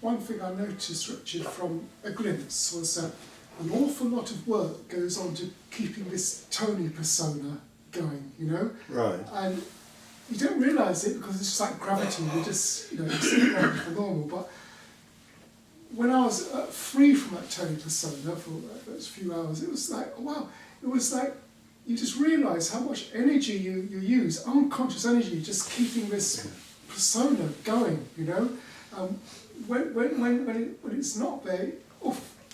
one thing I noticed, Richard, from a glimpse was that an awful lot of work goes on to keeping this Tony persona going, you know? Right. And you don't realise it because it's just like gravity, you just, you know, it's for normal. But when I was free from that Tony persona for those few hours, it was like, wow, it was like you just realise how much energy you use, unconscious energy, just keeping this persona going, you know? When it's not there,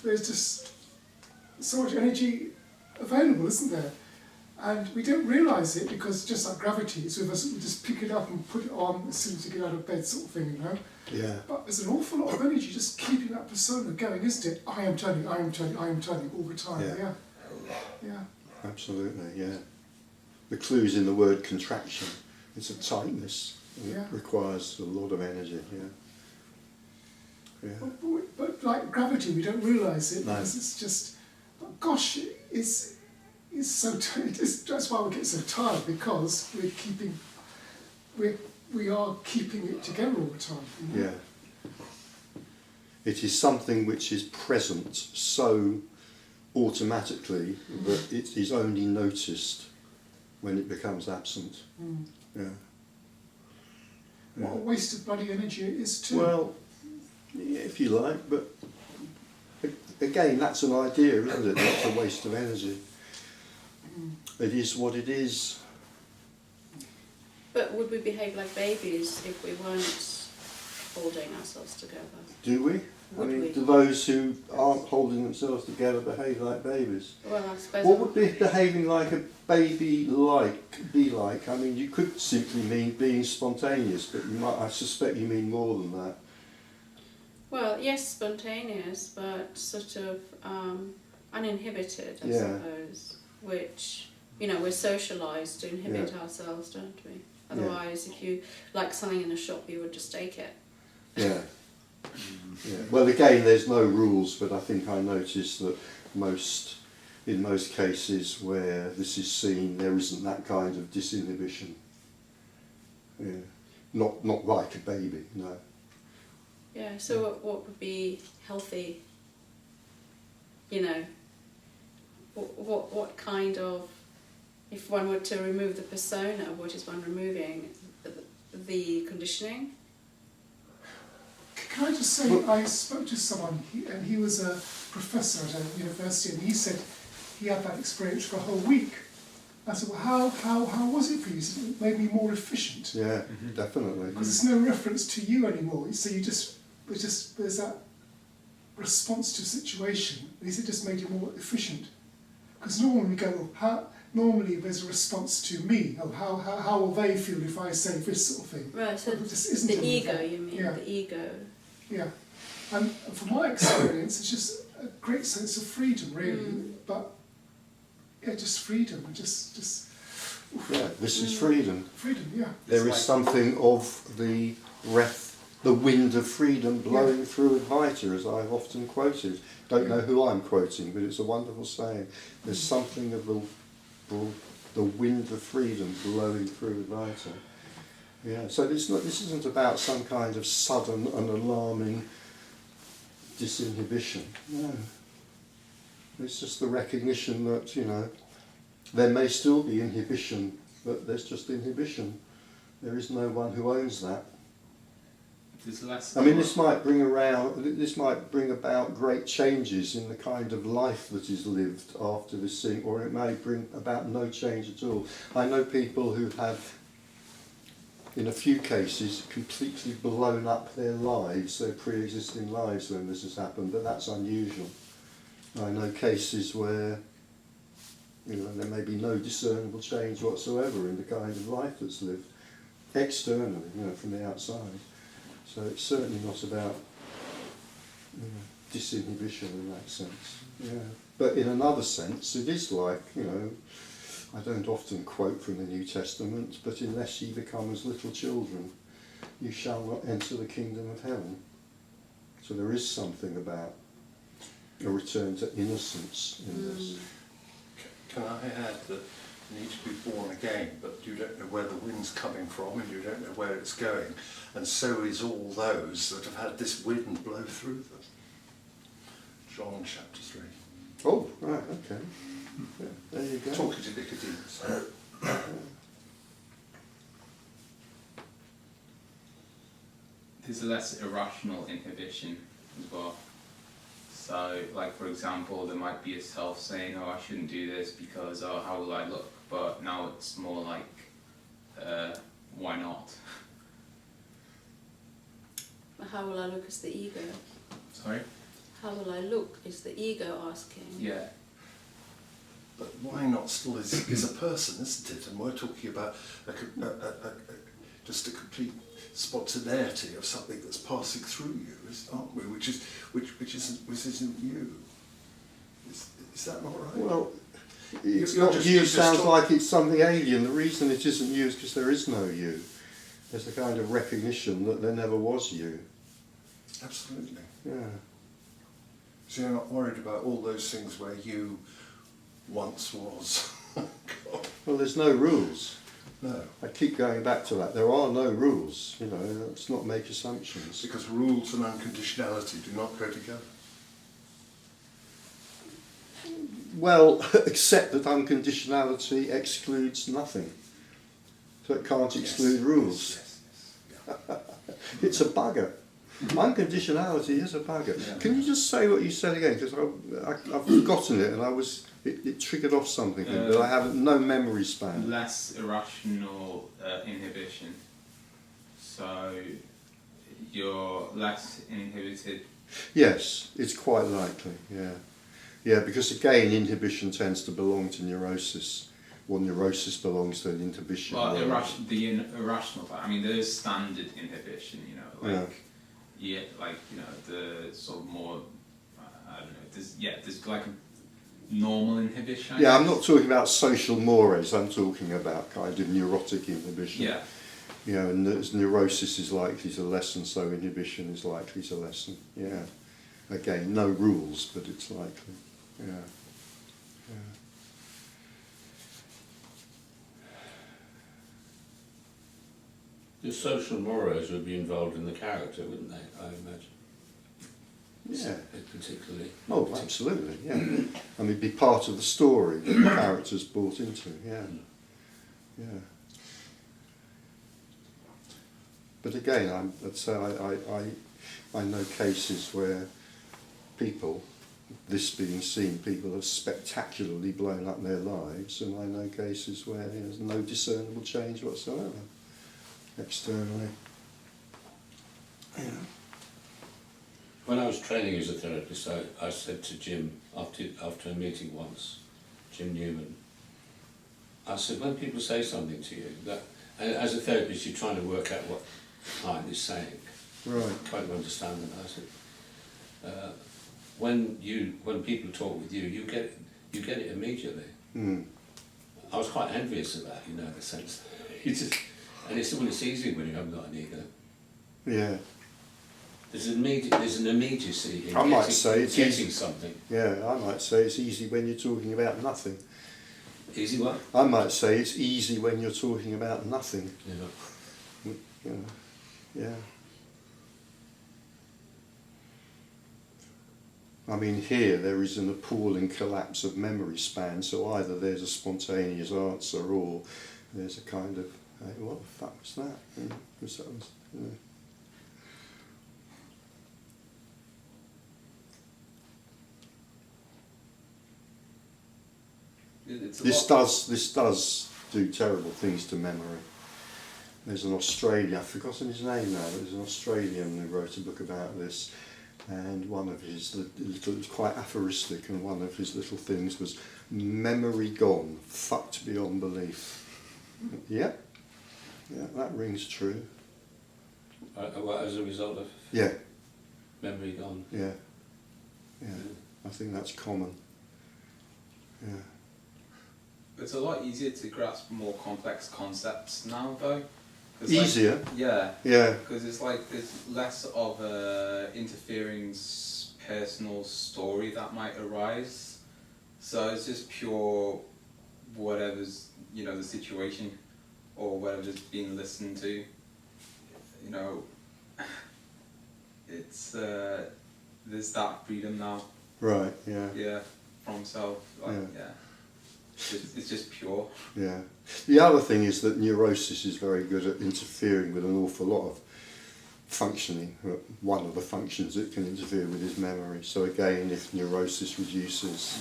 there's just so much energy available, isn't there? And we don't realise it because just like gravity, it's with us, we just pick it up and put it on as soon as you get out of bed, sort of thing, you know? Yeah. But there's an awful lot of energy just keeping that persona going, isn't it? I am Tony, I am Tony, I am Tony all the time. Yeah. Yeah. Absolutely, yeah. The clue's in the word contraction. It's a tightness. It requires a lot of energy, yeah. But like gravity, we don't realise it No. because it's just, gosh, it's so that's why we get so tired, because we are keeping it together all the time. You know? Yeah. It is something which is present so automatically that it is only noticed when it becomes absent. Yeah. What a waste of bloody energy it is too. Well, yeah, if you like, but again, that's an idea, isn't it? It's a waste of energy. It is what it is. But would we behave like babies if we weren't holding ourselves together? Do we? Would we? Do those who aren't holding themselves together behave like babies? Well, I suppose. What would behaving like a baby be like? I mean, you could simply mean being spontaneous, but I suspect you mean more than that. Well, yes, spontaneous, but sort of uninhibited, I suppose. Which, you know, we're socialised to inhibit ourselves, don't we? Otherwise, if you like something in a shop, you would just take it. Yeah. Yeah. Well, again, there's no rules, but I think I noticed that in most cases where this is seen, there isn't that kind of disinhibition. Yeah. Not like a baby, no. Yeah, so what would be healthy, you know, what kind of, if one were to remove the persona, what is one removing? The conditioning? Can I just say, I spoke to someone, and he was a professor at a university, and he said he had that experience for a whole week. I said, well, how was it for you? He said, it made me more efficient. Yeah, definitely. Because there's no reference to you anymore, so there's that response to a situation. He said it just made you more efficient. Because normally we go, normally there's a response to me. Oh, how will they feel if I say this sort of thing? Right, so isn't the ego, you mean, the ego. Yeah, and from my experience, it's just a great sense of freedom, really. But yeah, just freedom, just. Yeah, this is freedom. Freedom, yeah. There is something of the wind of freedom blowing through Advaita, as I've often quoted. Don't know who I'm quoting, but it's a wonderful saying. There's something of the wind of freedom blowing through Advaita. Yeah, so this isn't about some kind of sudden and alarming disinhibition. No. It's just the recognition that, you know, there may still be inhibition, but there's just inhibition. There is no one who owns that. Less I mean, this might bring about great changes in the kind of life that is lived after this thing, or it may bring about no change at all. I know people who have, in a few cases, completely blown up their lives, their pre-existing lives when this has happened, but that's unusual. I know cases where, you know, there may be no discernible change whatsoever in the kind of life that's lived externally, you know, from the outside. So it's certainly not about, you know, disinhibition in that sense. Yeah. But in another sense, it is like, you know, I don't often quote from the New Testament, but unless ye become as little children, you shall not enter the kingdom of heaven. So there is something about a return to innocence in this. Can I add that You need to be born again, but you don't know where the wind's coming from and you don't know where it's going. And so is all those that have had this wind blow through them. John chapter 3. Oh, right, okay. Yeah, there you go. Talking to Nicodemus. There's less irrational inhibition as well. So, like for example, there might be a self saying, "Oh, I shouldn't do this because, oh, how will I look?" But now it's more like, "Why not?" How will I look is the ego. Sorry. How will I look is the ego asking. Yeah. But why not still is a person, isn't it? And we're talking about just a complete spontaneity of something that's passing through you, aren't we? Which isn't you. Is that not right? Well, it's You're not just- you you're just sounds talking- like it's something alien. The reason it isn't you is because there is no you. There's a kind of recognition that there never was you. Absolutely. Yeah. So you're not worried about all those things where you once was. God. Well, there's no rules. No, I keep going back to that. There are no rules. You know, let's not make assumptions. because rules and unconditionality do not go together. Well, except that unconditionality excludes nothing. So it can't exclude rules. Yes, yeah. It's a bugger. Unconditionality is a bugger. Yeah. Can you just say what you said again? Because I've forgotten it, and it triggered off something, but I have no memory span. Less irrational inhibition. So you're less inhibited. Yes, it's quite likely. Yeah, yeah. Because again, inhibition tends to belong to neurosis. Well, neurosis belongs to an inhibition. Well, irrational part. I mean, there's standard inhibition. You know, like like you know, the sort of more. I don't know. There's like a normal inhibition. I Yeah, I'm guess. not talking about social mores. I'm talking about kind of neurotic inhibition. Yeah. You know, and as neurosis is likely to lessen, so inhibition is likely to lessen. Yeah. Again, no rules, but it's likely. Yeah. Yeah. The social mores would be involved in the character, wouldn't they? I imagine. Yeah. Particularly. Oh, absolutely. Yeah. I mean, be part of the story that the character's brought into. Yeah. Yeah. But again, I'd say I know cases where people, this being seen, people have spectacularly blown up their lives, and I know cases where there's no discernible change whatsoever externally. Yeah. When I was training as a therapist, I said to Jim, after a meeting once, Jim Newman, I said, when people say something to you, that, and as a therapist you're trying to work out what the client is saying, Right. trying to understand them. I said, when people talk with you, you get it immediately. Mm. I was quite envious of that, you know, in the sense that you just, and it's easy when you haven't got an ego. Yeah. There's an immediacy in I might say it's getting easy. something. Yeah, I might say it's easy when you're talking about nothing. Easy what? I might say it's easy when you're talking about nothing. Yeah. You know, yeah. I mean, here there is an appalling collapse of memory span, so either there's a spontaneous answer or there's a kind of, hey, what the fuck was that? You know, This does do terrible things to memory. There's an Australian, I've forgotten his name now, there's an Australian who wrote a book about this, and one of his little, it was quite aphoristic, and one of his little things was, memory gone, fucked beyond belief. Yeah, that rings true. What, as a result of Yeah, memory gone? yeah, I think that's common. Yeah. It's a lot easier to grasp more complex concepts now, though. Easier? Yeah. Yeah. Because it's like there's less of a interfering personal story that might arise. So it's just pure whatever's, you know, the situation or whatever's being listened to, you know, it's there's that freedom now. Right. Yeah. Yeah, from self. Like, Yeah. yeah. It's just pure. Yeah. The other thing is that neurosis is very good at interfering with an awful lot of functioning. One of the functions it can interfere with is memory. So again, if neurosis reduces,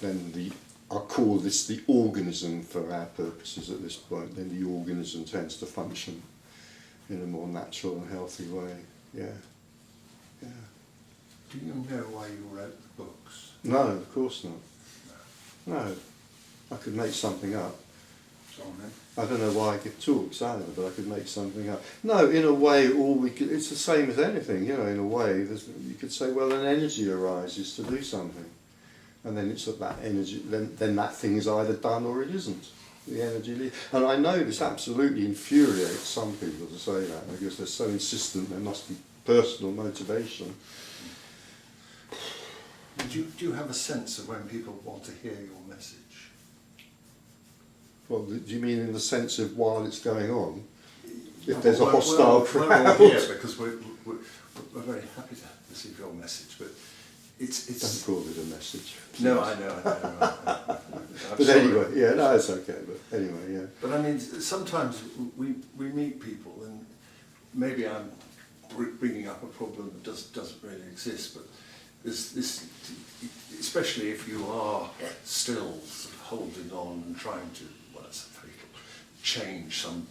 then I'll call this the organism for our purposes at this point, then the organism tends to function in a more natural and healthy way. Yeah. Yeah. Do you know why you wrote the books? No, of course not. No. I could make something up. Go on then. I don't know why I give talks either, but I could make something up. No, in a way, it's the same as anything, you know, in a way. You could say, well, an energy arises to do something. And then it's that energy, then that thing is either done or it isn't. The energy. And I know this absolutely infuriates some people to say that, because they're so insistent there must be personal motivation. Do you have a sense of when people want to hear your message? Well, do you mean in the sense of while it's going on? If there's a hostile crowd? Well, yeah, because we're very happy to receive your message, but it's... Don't call it a message. No, I know. But sorry. anyway, yeah, no, it's okay, but anyway, yeah. But I mean, sometimes we meet people, and maybe I'm bringing up a problem that doesn't really exist, but there's this, especially if you are still sort of holding on and trying to, well, it's fatal, change some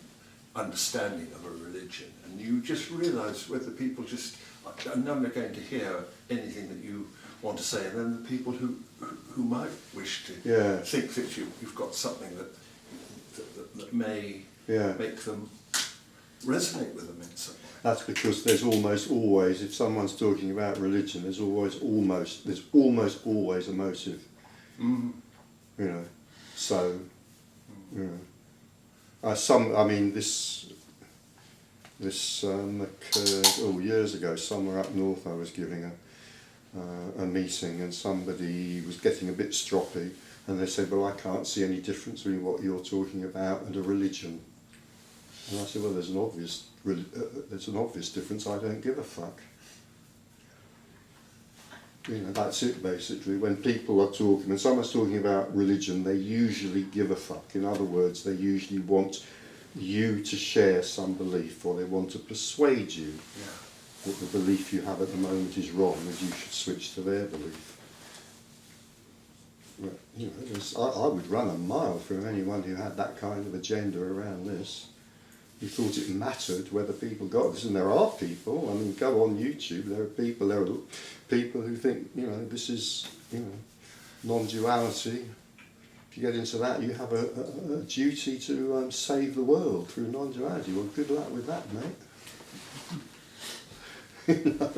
understanding of a religion, and you just realise whether people just are never going to hear anything that you want to say, and then the people who might wish to think that you've got something that may make them resonate with them in some way. That's because there's almost always, if someone's talking about religion, there's almost always a motive. Mm. You know, so you know, this occurred years ago. Somewhere up north, I was giving a meeting, and somebody was getting a bit stroppy, and they said, "Well, I can't see any difference between what you're talking about and a religion." And I said, "Well, there's an obvious difference. I don't give a fuck." You know, that's it basically. When people are talking, when someone's talking about religion, they usually give a fuck. In other words, they usually want you to share some belief, or they want to persuade you that the belief you have at the moment is wrong, and you should switch to their belief. But, you know, I would run a mile through anyone who had that kind of agenda around this. You thought it mattered whether people got this, and there are people. I mean, go on YouTube. There are people who think, you know, this is, you know, non-duality. If you get into that, you have a duty to save the world through non-duality. Well, good luck with that, mate. You know?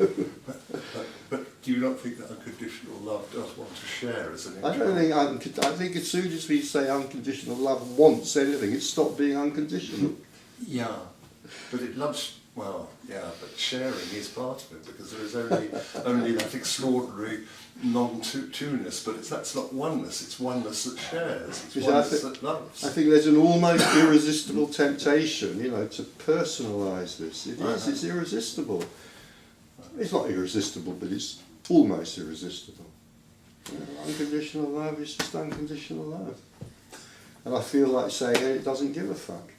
But do you not think that unconditional love does want to share as an I don't think I think as soon as we say unconditional love wants anything, it's stopped being unconditional. Yeah, but it loves, well, yeah, but sharing is part of it, because there is only that extraordinary non-two-ness, but that's not oneness, it's oneness that shares, it's oneness that loves. I think there's an almost irresistible temptation, you know, to personalise this. It's irresistible. It's not irresistible, but it's almost irresistible. You know, unconditional love is just unconditional love. And I feel like saying it doesn't give a fuck.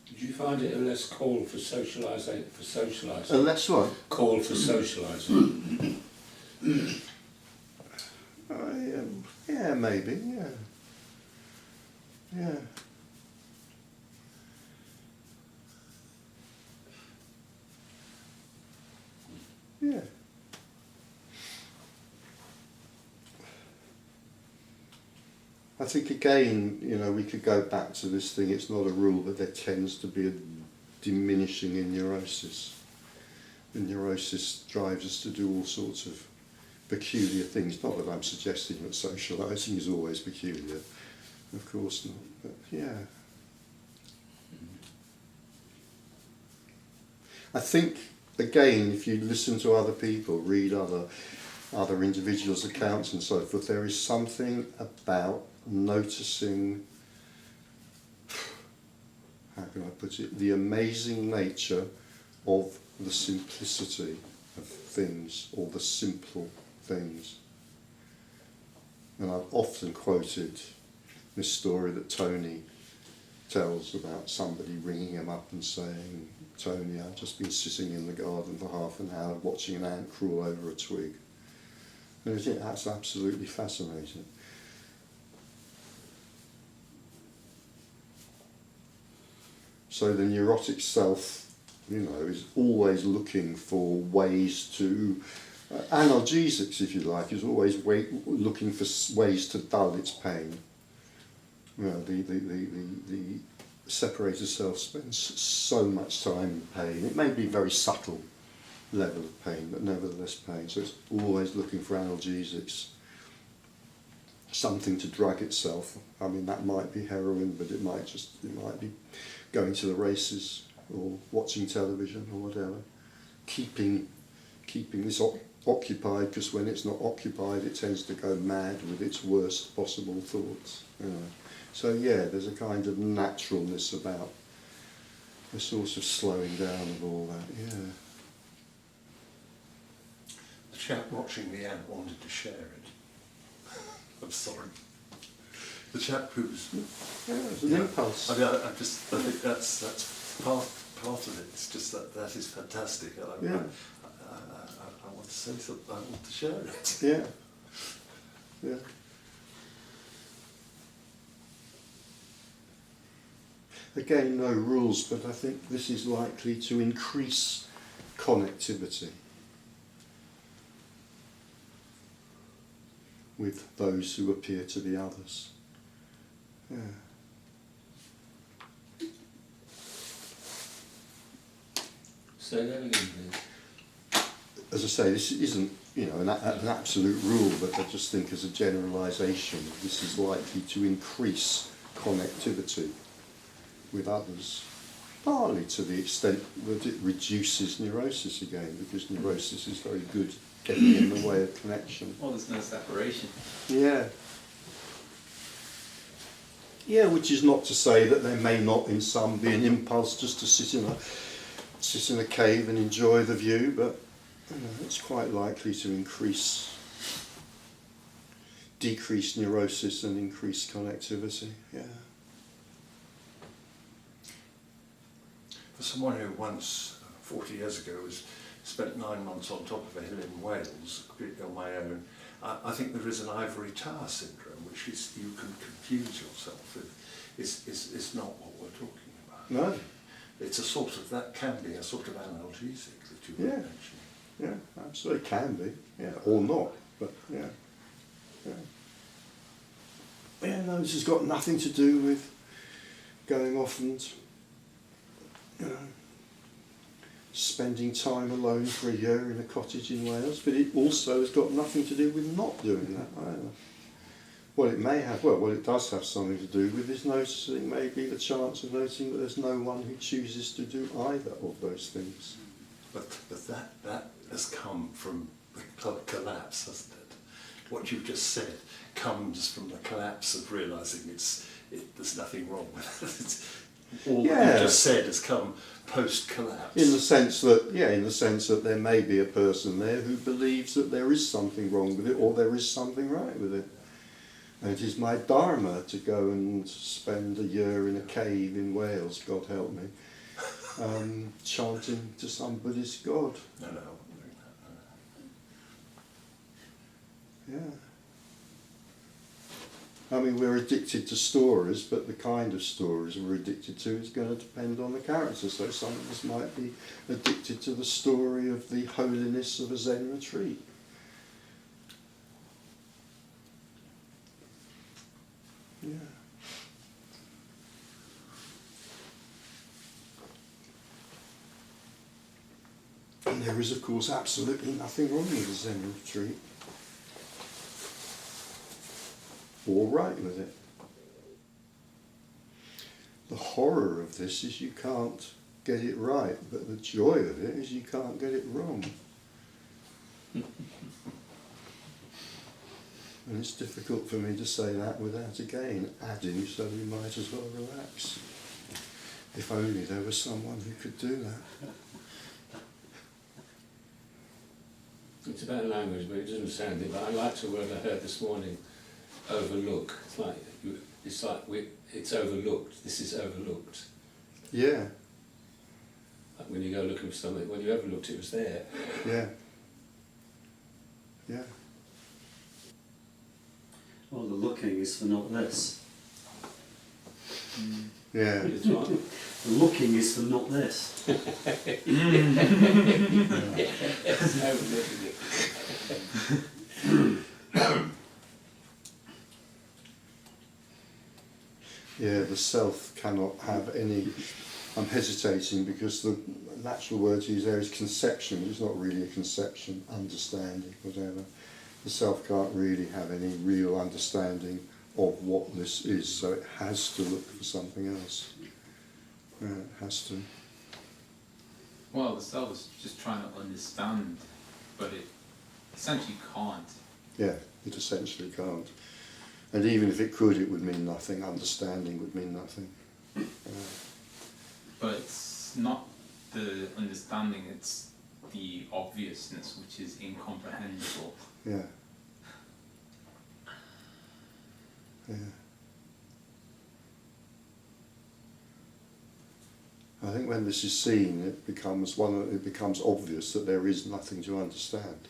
Did you find it a less call for socialising? A less what? Call for socialising. Yeah, maybe, yeah. Yeah. Yeah. I think again, you know, we could go back to this thing, it's not a rule, but there tends to be a diminishing in neurosis. The neurosis drives us to do all sorts of peculiar things. Not that I'm suggesting that socialising is always peculiar, of course not, but yeah. I think, again, if you listen to other people, read other other individuals' accounts and so forth, there is something about noticing, how can I put it, the amazing nature of the simplicity of things, or the simple things. And I've often quoted this story that Tony tells about somebody ringing him up and saying, "Tony, I've just been sitting in the garden for half an hour watching an ant crawl over a twig." And I think that's absolutely fascinating. So the neurotic self, is always looking for ways to, analgesics if you like, is always looking for ways to dull its pain. The separated self spends so much time in pain. It may be a very subtle level of pain, but nevertheless pain. So it's always looking for analgesics, something to drug itself. I mean, that might be heroin, but it might be going to the races or watching television or whatever. Keeping this occupied, because when it's not occupied, it tends to go mad with its worst possible thoughts. So yeah, there's a kind of naturalness about a sort of slowing down of all that. Yeah. The chap watching the ant wanted to share it. I'm sorry. The chap who's... Yeah, it's an impulse. I think that's part of it. It's just that is fantastic. I want to say something. I want to share it. Yeah. Yeah. Again, no rules, but I think this is likely to increase connectivity with those who appear to be others. Yeah. Say that again, please. As I say, this isn't an absolute rule, but I just think as a generalisation, this is likely to increase connectivity with others, partly to the extent that it reduces neurosis again, because neurosis is very good getting in the way of connection. Well, there's no separation. Yeah. Yeah, which is not to say that there may not in some be an impulse just to sit in a cave and enjoy the view, but it's quite likely to decrease neurosis and increase connectivity. Yeah. For someone who once, 40 years ago, spent 9 months on top of a hill in Wales, completely on my own, I think there is an ivory tower syndrome, which is you can confuse yourself with. It's not what we're talking about. No. It's that can be a sort of analgesic that you were mentioning. Yeah, absolutely can be. Yeah, or not, but yeah. Yeah, no, this has got nothing to do with going off and spending time alone for a year in a cottage in Wales, but it also has got nothing to do with not doing that either. What it does have something to do with is noticing, maybe the chance of noticing that there's no one who chooses to do either of those things. But that has come from the collapse, hasn't it? What you've just said comes from the collapse of realising there's nothing wrong with it. All that you've just said has come post-collapse. In the sense that there may be a person there who believes that there is something wrong with it, or there is something right with it. And it is my dharma to go and spend a year in a cave in Wales, God help me, chanting to some Buddhist god. No. Yeah. I mean, we're addicted to stories, but the kind of stories we're addicted to is going to depend on the character. So some of us might be addicted to the story of the holiness of a Zen retreat. Yeah. And there is, of course, absolutely nothing wrong with a Zen retreat. All right with it. The horror of this is you can't get it right, but the joy of it is you can't get it wrong. And it's difficult for me to say that without again adding, so we might as well relax. If only there was someone who could do that. It's about language, but it doesn't sound it. But I liked a word I heard this morning, overlook. It's overlooked. This is overlooked. Yeah, Like when you go looking for something, when you overlooked it was there. yeah, yeah. Well, the looking is for not this. Yeah. It's right. The looking is for not this. It's overlooking it. Yeah, the self cannot have any. I'm hesitating because the natural word to use there is conception. It's not really a conception, understanding, whatever. The self can't really have any real understanding of what this is, so it has to look for something else. Yeah, it has to. Well, the self is just trying to understand, but it essentially can't. Yeah, it essentially can't. And even if it could, it would mean nothing. Understanding would mean nothing. But it's not the understanding, it's the obviousness, which is incomprehensible. Yeah. Yeah. I think when this is seen, it becomes obvious that there is nothing to understand.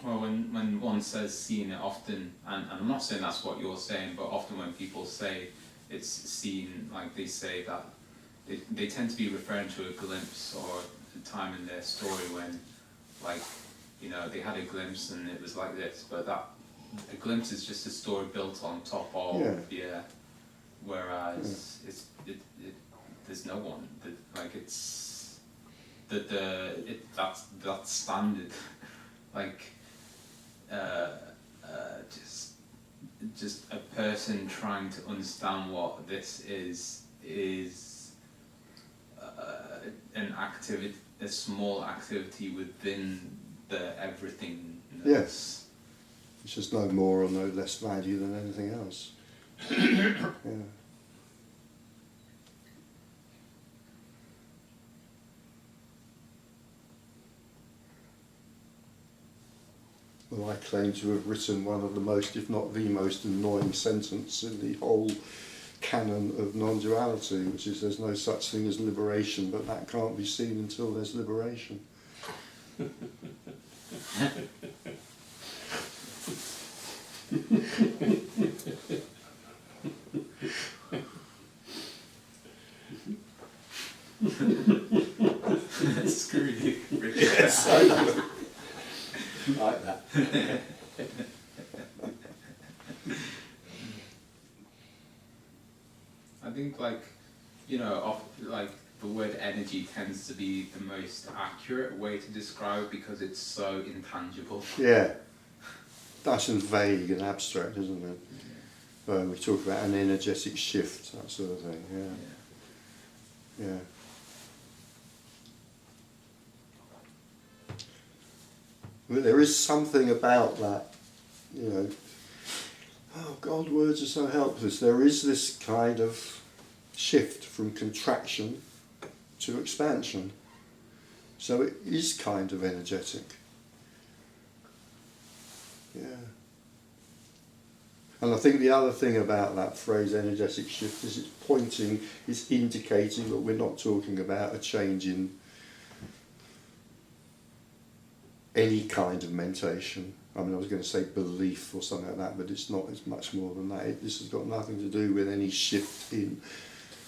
Well, when one says seeing it often, and I'm not saying that's what you're saying, but often when people say it's seen, like they say that they tend to be referring to a glimpse or a time in their story when, like, you know, they had a glimpse and it was like this, but that a glimpse is just a story built on top of, yeah. Whereas there's no one like it's that's standard, like just a person trying to understand what this is an activity, a small activity within the everything. Yes. It's just no more or no less value than anything else. Yeah. Well, I claim to have written one of the most, if not the most annoying sentence in the whole canon of non-duality, which is there's no such thing as liberation, but that can't be seen until there's liberation. Screw you, Richard. Yes, I know. Like that. I think, like, you know, like the word energy tends to be the most accurate way to describe it because it's so intangible. Yeah. Nice and vague and abstract, isn't it? Yeah. We talk about an energetic shift, that sort of thing, yeah. Yeah. But there is something about that, you know, oh God, words are so helpless. There is this kind of shift from contraction to expansion. So it is kind of energetic. Yeah. And I think the other thing about that phrase energetic shift is it's indicating that we're not talking about a change in any kind of mentation. I mean, I was going to say belief or something like that, but it's not, it's much more than that. This has got nothing to do with any shift in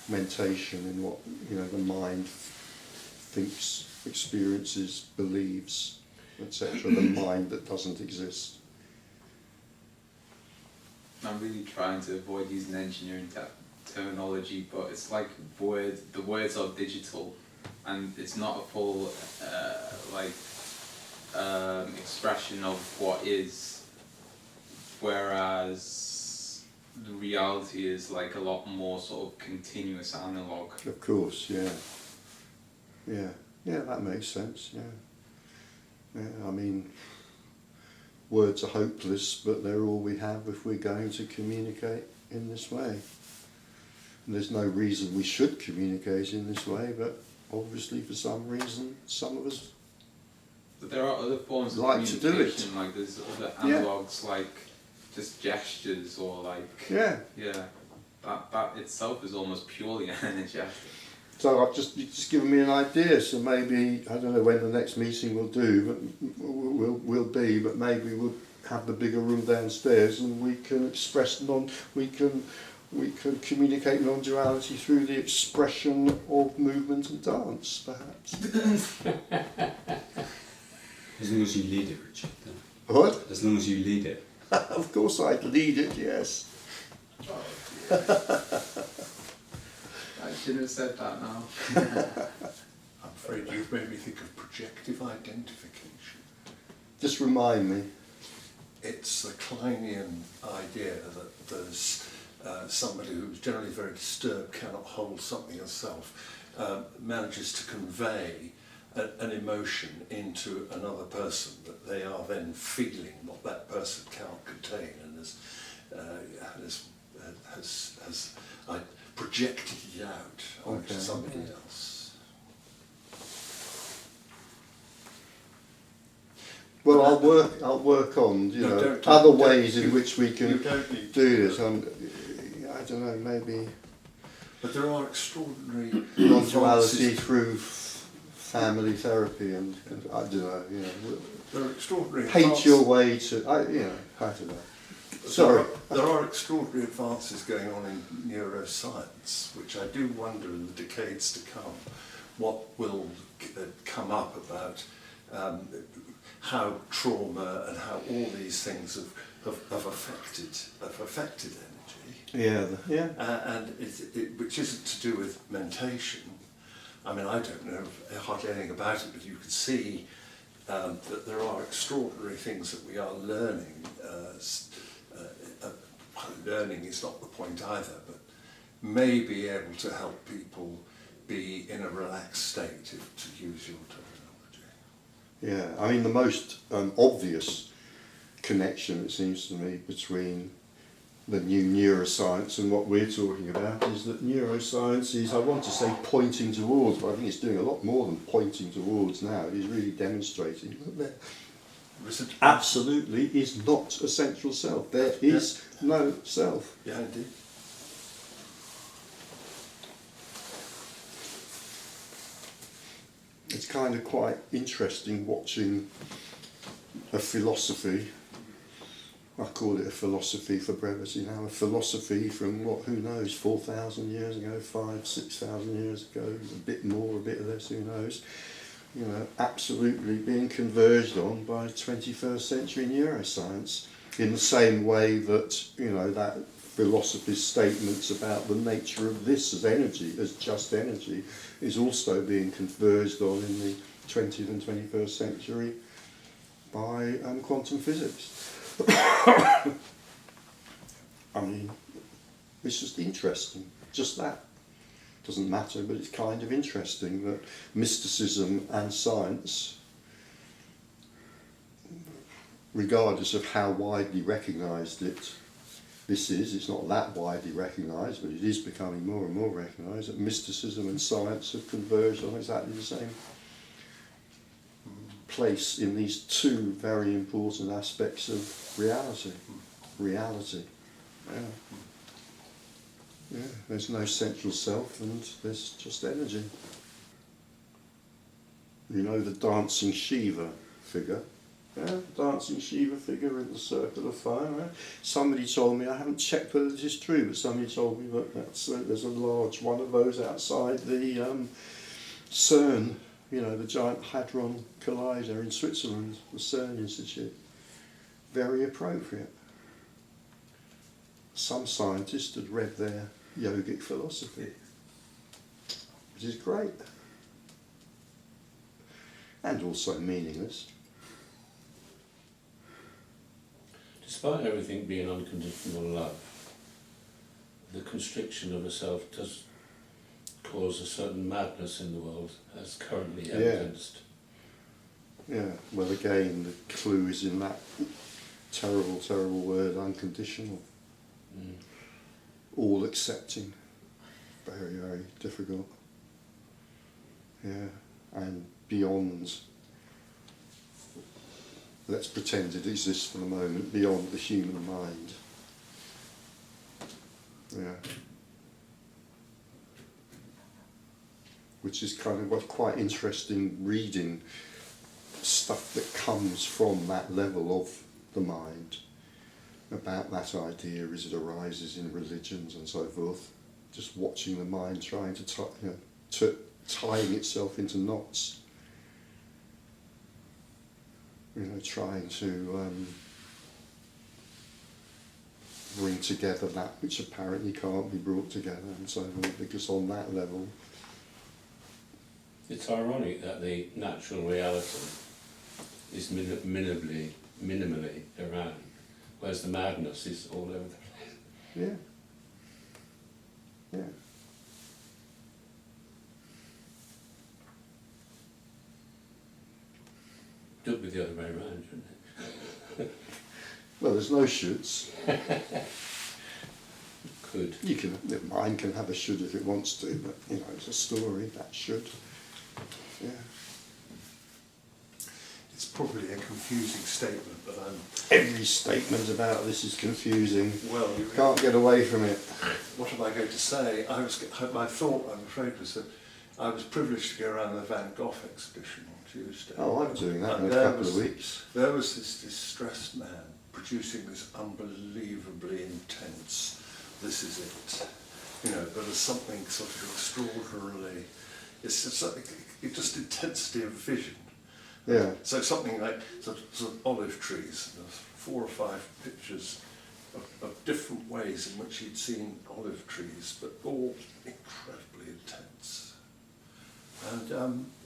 mentation, in what, you know, the mind thinks, experiences, believes, etc. The mind that doesn't exist. I'm really trying to avoid using engineering terminology, but it's like the words are digital, and it's not a full expression of what is. Whereas the reality is like a lot more sort of continuous analog. Of course, yeah. Yeah, that makes sense, yeah. I mean, words are hopeless, but they're all we have if we're going to communicate in this way. And there's no reason we should communicate in this way, but obviously for some reason, some of us But there are other forms of like to do it. communication, like there's other analogues, like just gestures or like that itself is almost purely energetic. So you've just given me an idea. So maybe I don't know when the next meeting will do, but will be. But maybe we'll have the bigger room downstairs, and we can express we can communicate non-duality through the expression of movement and dance, perhaps. As long as you lead it, Richard. Then. What? As long as you lead it. Of course, I'd lead it. Yes. I should have said that now. I'm afraid you've made me think of projective identification. Just remind me. It's the Kleinian idea that there's somebody who's generally very disturbed, cannot hold something herself, manages to convey an emotion into another person that they are then feeling what that person cannot contain, and has projected it out onto somebody else. Well, I'll work on other ways in which we can do this. I don't know, maybe. But there are extraordinary non-duality through family therapy and I don't know, there are extraordinary hate your way to, I don't know. Sorry. There are extraordinary advances going on in neuroscience, which I do wonder in the decades to come, what will come up about how trauma and how all these things have affected energy. Yeah. And which isn't to do with mentation. I mean, I don't know hardly anything about it, but you can see that there are extraordinary things that we are learning. Learning is not the point either, but may be able to help people be in a relaxed state, to use your terminology. Yeah, I mean the most obvious connection, it seems to me, between the new neuroscience and what we're talking about is that neuroscience is, I want to say pointing towards, but I think it's doing a lot more than pointing towards now. It is really demonstrating that there absolutely is not a central self. There is no self. Yeah, indeed. It's kind of quite interesting watching a philosophy. I call it a philosophy for brevity now. A philosophy from who knows, 4,000 years ago, 5,000, 6,000 years ago, a bit more, a bit less, who knows. Absolutely being converged on by 21st century neuroscience in the same way that, that philosophy's statements about the nature of this as energy, as just energy, is also being converged on in the 20th and 21st century by quantum physics. I mean, it's just interesting, just that. Doesn't matter, but it's kind of interesting that mysticism and science, regardless of how widely recognised it's not that widely recognised, but it is becoming more and more recognised, that mysticism and science have converged on exactly the same place in these two very important aspects of reality. Yeah, there's no central self and there's just energy. The dancing Shiva figure. Yeah, dancing Shiva figure in the circle of fire. Right? Somebody told me, I haven't checked whether this is true, but somebody told me that there's a large one of those outside the CERN, the Giant Hadron Collider in Switzerland, the CERN Institute. Very appropriate. Some scientist had read their yogic philosophy, which is great. And also meaningless. Despite everything being unconditional love, the constriction of a self does cause a certain madness in the world, as currently evidenced. Yeah, well again, the clue is in that terrible, terrible word, unconditional. Mm. All accepting. Very, very difficult. Yeah, and beyond, let's pretend it exists for the moment, beyond the human mind. Yeah. Which is kind of quite interesting reading stuff that comes from that level of the mind about that idea as it arises in religions and so forth. Just watching the mind trying to tying itself into knots. Trying to bring together that which apparently can't be brought together and so forth, because on that level. It's ironic that the natural reality is minimally around, whereas the madness is all over the place. Yeah. Yeah. Should be the other way around, shouldn't it? Well, there's no shoulds. Could. The mind can have a should if it wants to, but it's a story, that should. Yeah. It's probably a confusing statement, but Every statement about this is confusing. well, Can't get away from it. what am I going to say? My thought, I'm afraid, was that I was privileged to go around the Van Gogh exhibition on Tuesday. Oh, I'm doing that And in a couple of weeks. There was this distressed man producing this unbelievably intense, this is it. But there's something sort of extraordinarily, it's just intensity of vision. Yeah. So something like sort of olive trees, and there's 4 or 5 pictures of different ways in which he'd seen olive trees, but all incredibly intense. And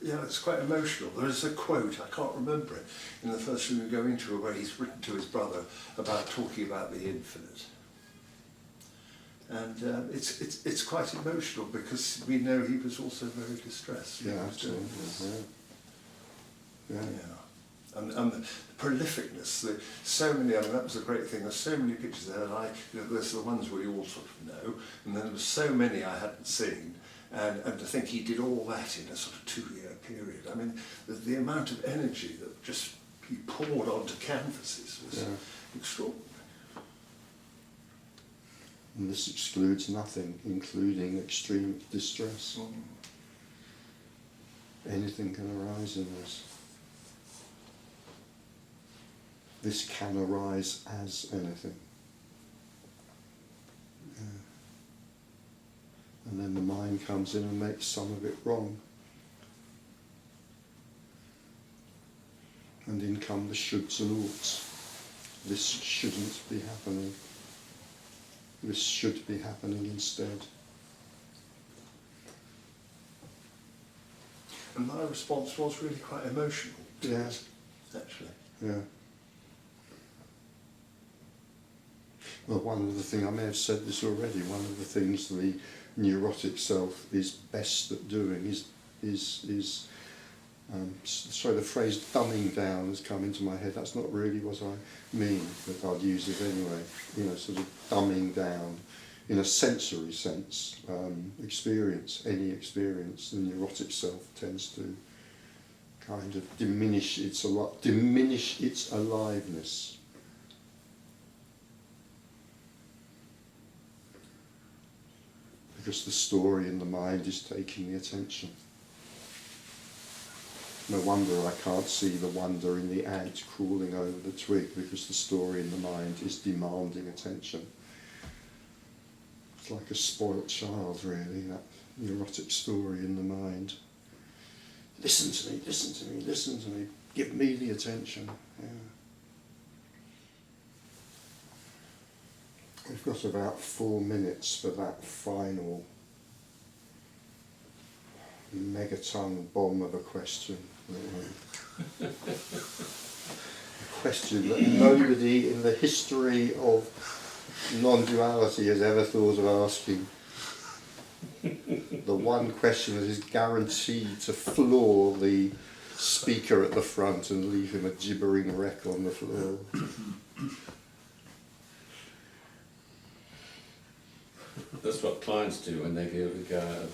it's quite emotional. There is a quote, I can't remember it, in the first room we go into, where he's written to his brother about talking about the infinite. And it's quite emotional, because we know he was also very distressed. Yeah, absolutely. Yeah. And the prolificness, so many, that was a great thing, there's so many pictures there, and there's the ones we all sort of know, and then there were so many I hadn't seen, and to think he did all that in a sort of 2-year period. I mean, the amount of energy that just he poured onto canvases was extraordinary. And this excludes nothing, including extreme distress. Anything can arise in this. This can arise as anything. Yeah. And then the mind comes in and makes some of it wrong. And in come the shoulds and oughts. This shouldn't be happening. This should be happening instead. And my response was really quite emotional to it, actually. Yeah. Well, one of the things, I may have said this already, one of the things the neurotic self is best at doing is sorry, the phrase dumbing down has come into my head. That's not really what I mean, but I'd use it anyway. Sort of dumbing down in a sensory sense. Any experience, the neurotic self tends to kind of diminish its aliveness. Because the story in the mind is taking the attention. No wonder I can't see the wonder in the ant crawling over the twig, because the story in the mind is demanding attention. It's like a spoilt child, really, that neurotic story in the mind. Listen to me, listen to me, listen to me, give me the attention. Yeah. We've got about 4 minutes for that final megaton bomb of a question. A question that nobody in the history of non-duality has ever thought of asking. The one question that is guaranteed to floor the speaker at the front and leave him a gibbering wreck on the floor. That's what clients do when they go out of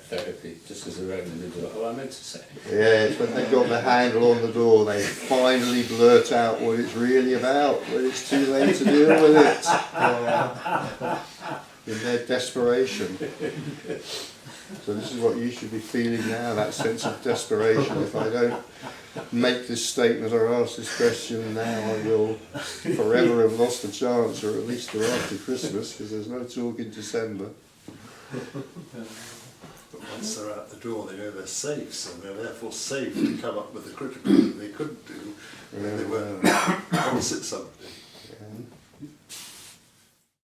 therapy, just as they're opening the door. Oh, I meant to say. Yeah, it's when they've got the handle on the door, they finally blurt out what it's really about, when it's too late to deal with it. In their desperation. So this is what you should be feeling now, that sense of desperation. If I don't make this statement or ask this question now, I will forever have lost a chance, or at least till after Christmas, because there's no talk in December. But once they're out the door, they know they're safe, so they're therefore safe to come up with the critical that they couldn't do when they were opposite somebody.